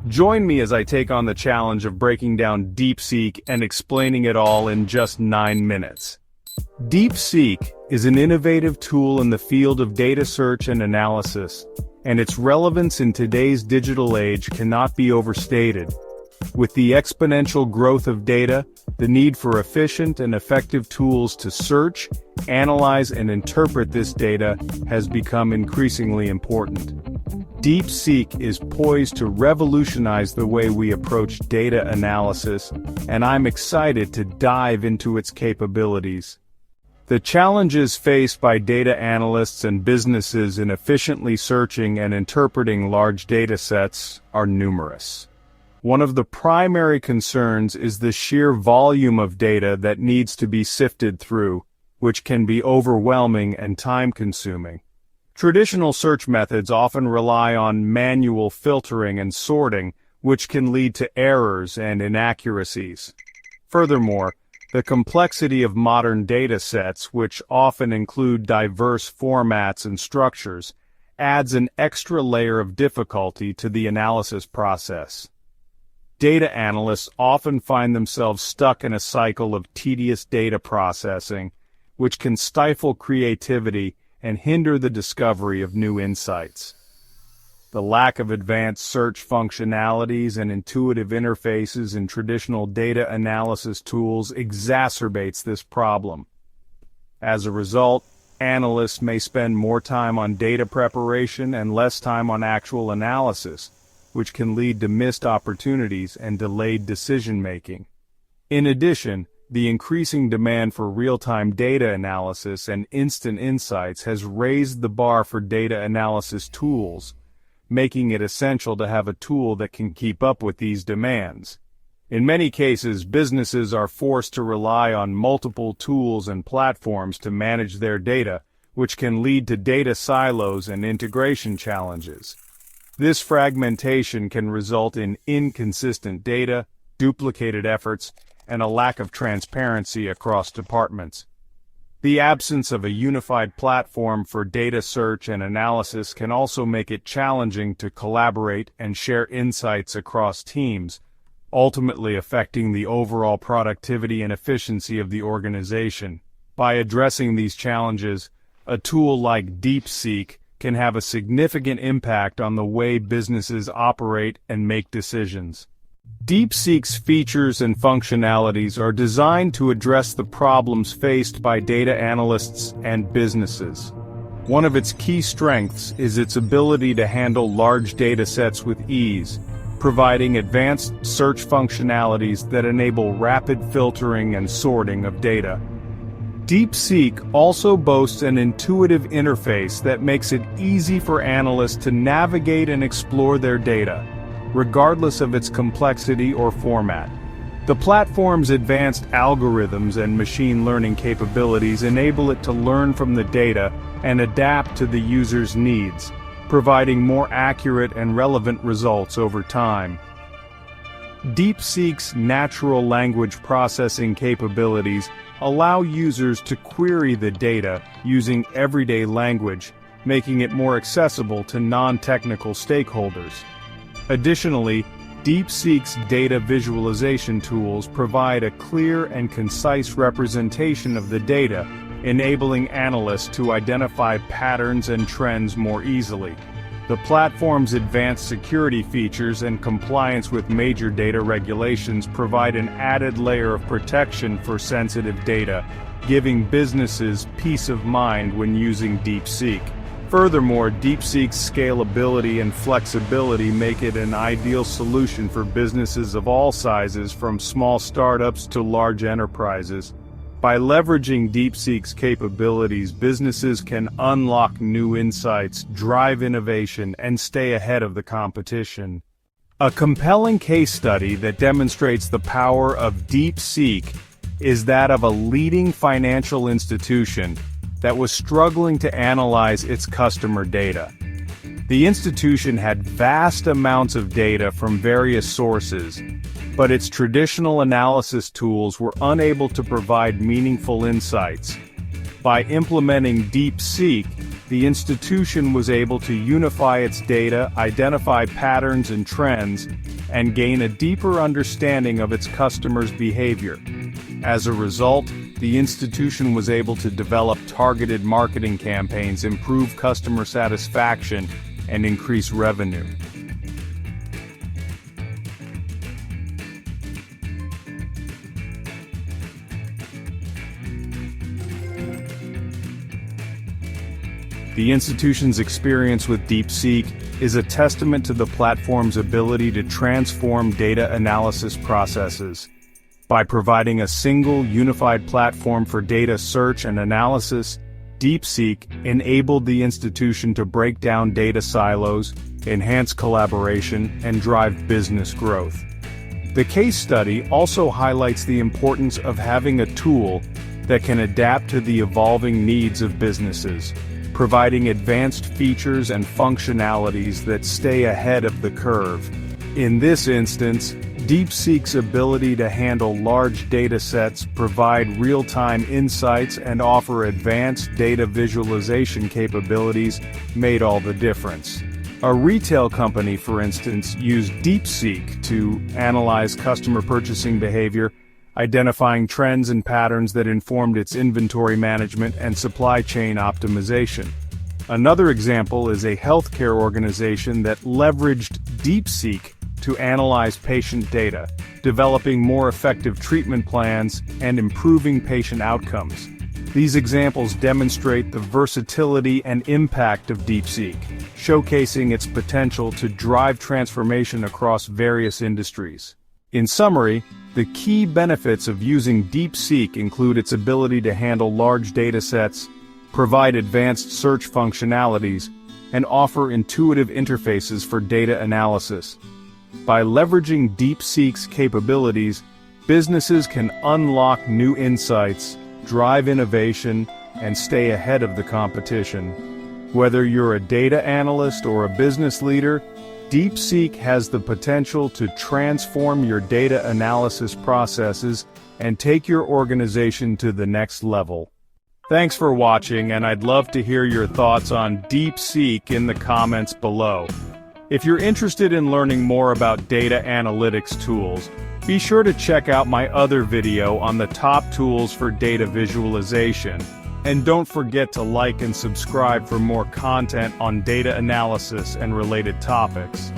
Join me as I take on the challenge of breaking down DeepSeek and explaining it all in just 9 minutes. DeepSeek is an innovative tool in the field of data search and analysis, and its relevance in today's digital age cannot be overstated. With the exponential growth of data, the need for efficient and effective tools to search, analyze, and interpret this data has become increasingly important. DeepSeek is poised to revolutionize the way we approach data analysis, and I'm excited to dive into its capabilities. The challenges faced by data analysts and businesses in efficiently searching and interpreting large datasets are numerous. One of the primary concerns is the sheer volume of data that needs to be sifted through, which can be overwhelming and time-consuming. Traditional search methods often rely on manual filtering and sorting, which can lead to errors and inaccuracies. Furthermore, the complexity of modern datasets, which often include diverse formats and structures, adds an extra layer of difficulty to the analysis process. Data analysts often find themselves stuck in a cycle of tedious data processing, which can stifle creativity and hinder the discovery of new insights. The lack of advanced search functionalities and intuitive interfaces in traditional data analysis tools exacerbates this problem. As a result, analysts may spend more time on data preparation and less time on actual analysis, which can lead to missed opportunities and delayed decision-making. In addition, the increasing demand for real-time data analysis and instant insights has raised the bar for data analysis tools, making it essential to have a tool that can keep up with these demands. In many cases, businesses are forced to rely on multiple tools and platforms to manage their data, which can lead to data silos and integration challenges. This fragmentation can result in inconsistent data, duplicated efforts, and a lack of transparency across departments. The absence of a unified platform for data search and analysis can also make it challenging to collaborate and share insights across teams, ultimately affecting the overall productivity and efficiency of the organization. By addressing these challenges, a tool like DeepSeek can have a significant impact on the way businesses operate and make decisions. DeepSeek's features and functionalities are designed to address the problems faced by data analysts and businesses. One of its key strengths is its ability to handle large data sets with ease, providing advanced search functionalities that enable rapid filtering and sorting of data. DeepSeek also boasts an intuitive interface that makes it easy for analysts to navigate and explore their data, regardless of its complexity or format. The platform's advanced algorithms and machine learning capabilities enable it to learn from the data and adapt to the user's needs, providing more accurate and relevant results over time. DeepSeek's natural language processing capabilities allow users to query the data using everyday language, making it more accessible to non-technical stakeholders. Additionally, DeepSeek's data visualization tools provide a clear and concise representation of the data, enabling analysts to identify patterns and trends more easily. The platform's advanced security features and compliance with major data regulations provide an added layer of protection for sensitive data, giving businesses peace of mind when using DeepSeek. Furthermore, DeepSeek's scalability and flexibility make it an ideal solution for businesses of all sizes, from small startups to large enterprises. By leveraging DeepSeek's capabilities, businesses can unlock new insights, drive innovation, and stay ahead of the competition. A compelling case study that demonstrates the power of DeepSeek is that of a leading financial institution that was struggling to analyze its customer data. The institution had vast amounts of data from various sources, but its traditional analysis tools were unable to provide meaningful insights. By implementing DeepSeek, the institution was able to unify its data, identify patterns and trends, and gain a deeper understanding of its customers' behavior. As a result, the institution was able to develop targeted marketing campaigns, improve customer satisfaction, and increase revenue. The institution's experience with DeepSeek is a testament to the platform's ability to transform data analysis processes. By providing a single, unified platform for data search and analysis, DeepSeek enabled the institution to break down data silos, enhance collaboration, and drive business growth. The case study also highlights the importance of having a tool that can adapt to the evolving needs of businesses, providing advanced features and functionalities that stay ahead of the curve. In this instance, DeepSeek's ability to handle large datasets, provide real-time insights, and offer advanced data visualization capabilities made all the difference. A retail company, for instance, used DeepSeek to analyze customer purchasing behavior, identifying trends and patterns that informed its inventory management and supply chain optimization. Another example is a healthcare organization that leveraged DeepSeek to analyze patient data, developing more effective treatment plans and improving patient outcomes. These examples demonstrate the versatility and impact of DeepSeek, showcasing its potential to drive transformation across various industries. In summary, the key benefits of using DeepSeek include its ability to handle large datasets, provide advanced search functionalities, and offer intuitive interfaces for data analysis. By leveraging DeepSeek's capabilities, businesses can unlock new insights, drive innovation, and stay ahead of the competition. Whether you're a data analyst or a business leader, DeepSeek has the potential to transform your data analysis processes and take your organization to the next level. Thanks for watching, and I'd love to hear your thoughts on DeepSeek in the comments below. If you're interested in learning more about data analytics tools, be sure to check out my other video on the top tools for data visualization. And don't forget to like and subscribe for more content on data analysis and related topics.